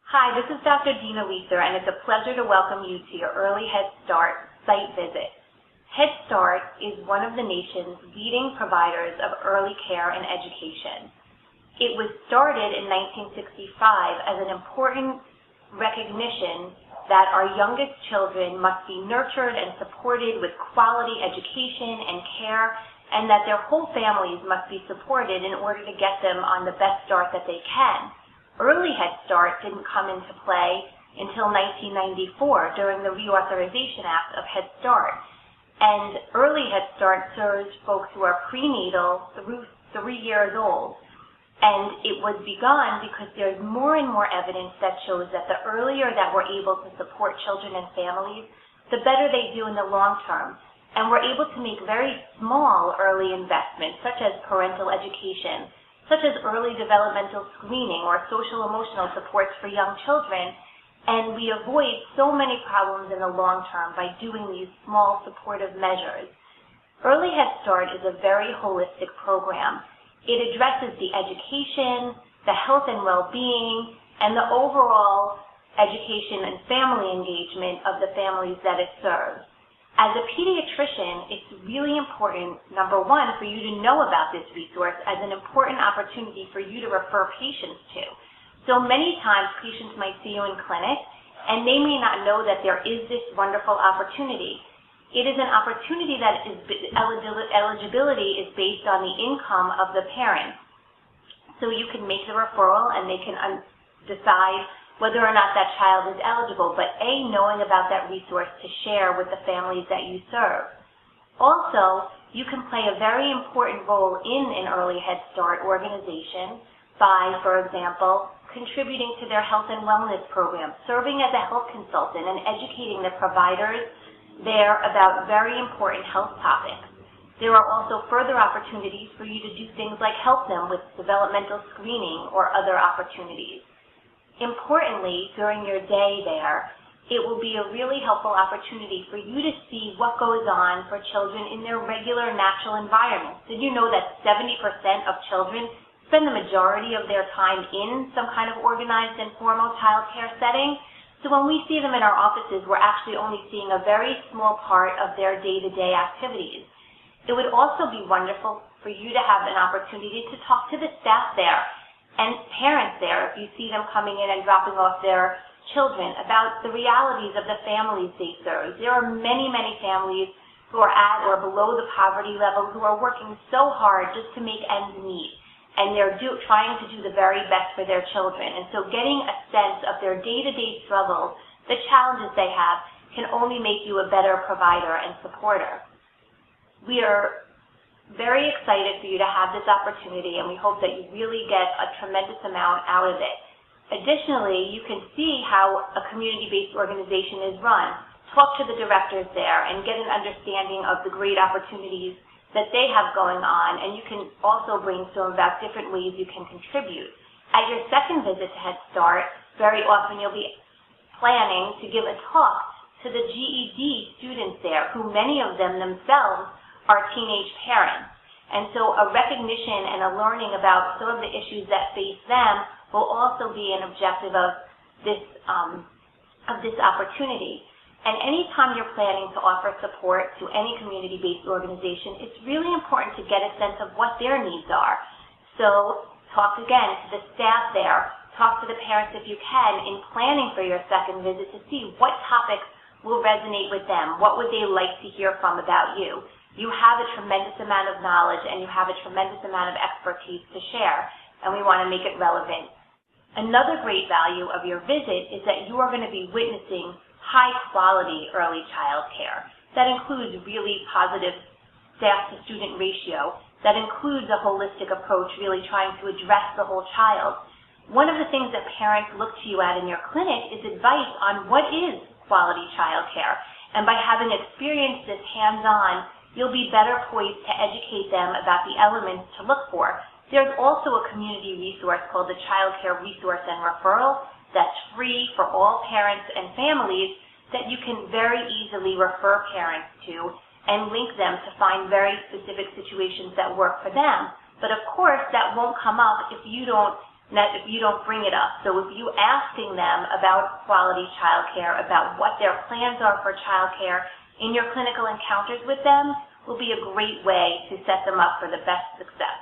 Hi, this is Dr. Dina Weiser, and it's a pleasure to welcome you to your Early Head Start site visit. Head Start is one of the nation's leading providers of early care and education. It was started in 1965 as an important recognition that our youngest children must be nurtured and supported with quality education and care, and that their whole families must be supported in order to get them on the best start that they can. Early Head Start didn't come into play until 1994 during the Reauthorization Act of Head Start. And Early Head Start serves folks who are prenatal through 3 years old. And it was begun because there's more and more evidence that shows that the earlier that we're able to support children and families, the better they do in the long term. And we're able to make very small early investments, such as parental education, such as early developmental screening or social-emotional supports for young children, and we avoid so many problems in the long term by doing these small supportive measures. Early Head Start is a very holistic program. It addresses the education, the health and well-being, and the overall education and family engagement of the families that it serves. As a pediatrician, it's really important, number one, for you to know about this resource as an important opportunity for you to refer patients to. So many times patients might see you in clinic and they may not know that there is this wonderful opportunity. It is an opportunity that is eligibility is based on the income of the parents. So you can make the referral and they can decide whether or not that child is eligible, but A, knowing about that resource to share with the families that you serve. Also, you can play a very important role in an Early Head Start organization by, for example, contributing to their health and wellness program, serving as a health consultant and educating the providers there about very important health topics. There are also further opportunities for you to do things like help them with developmental screening or other opportunities. Importantly, during your day there, it will be a really helpful opportunity for you to see what goes on for children in their regular natural environments. Did you know that 70% of children spend the majority of their time in some kind of organized and formal child care setting? So when we see them in our offices, we're actually only seeing a very small part of their day-to-day activities. It would also be wonderful for you to have an opportunity to talk to the staff there and parents there, if you see them coming in and dropping off their children, about the realities of the families they serve. There are many, many families who are at or below the poverty level who are working so hard just to make ends meet, and they're trying to do the very best for their children. And so getting a sense of their day-to-day struggles, the challenges they have, can only make you a better provider and supporter. We are very excited for you to have this opportunity, and we hope that you really get a tremendous amount out of it. Additionally, you can see how a community-based organization is run. Talk to the directors there and get an understanding of the great opportunities that they have going on, and you can also brainstorm about different ways you can contribute. At your second visit to Head Start, very often you'll be planning to give a talk to the GED students there, who many of them themselves are teenage parents. And so a recognition and a learning about some of the issues that face them will also be an objective of this opportunity. And anytime you're planning to offer support to any community-based organization, it's really important to get a sense of what their needs are. So talk again to the staff there, talk to the parents if you can in planning for your second visit to see what topics will resonate with them, what would they like to hear from about you. You have a tremendous amount of knowledge and you have a tremendous amount of expertise to share, and we want to make it relevant. Another great value of your visit is that you are going to be witnessing high-quality early child care. That includes really positive staff-to-student ratio. That includes a holistic approach, really trying to address the whole child. One of the things that parents look to you at in your clinic is advice on what is quality child care. And by having experienced this hands-on, you'll be better poised to educate them about the elements to look for. There's also a community resource called the Child Care Resource and Referral that's free for all parents and families that you can very easily refer parents to and link them to find very specific situations that work for them. But of course, that won't come up if you don't if you don't bring it up. So if you asking them about quality childcare, about what their plans are for childcare in your clinical encounters with them, will be a great way to set them up for the best success.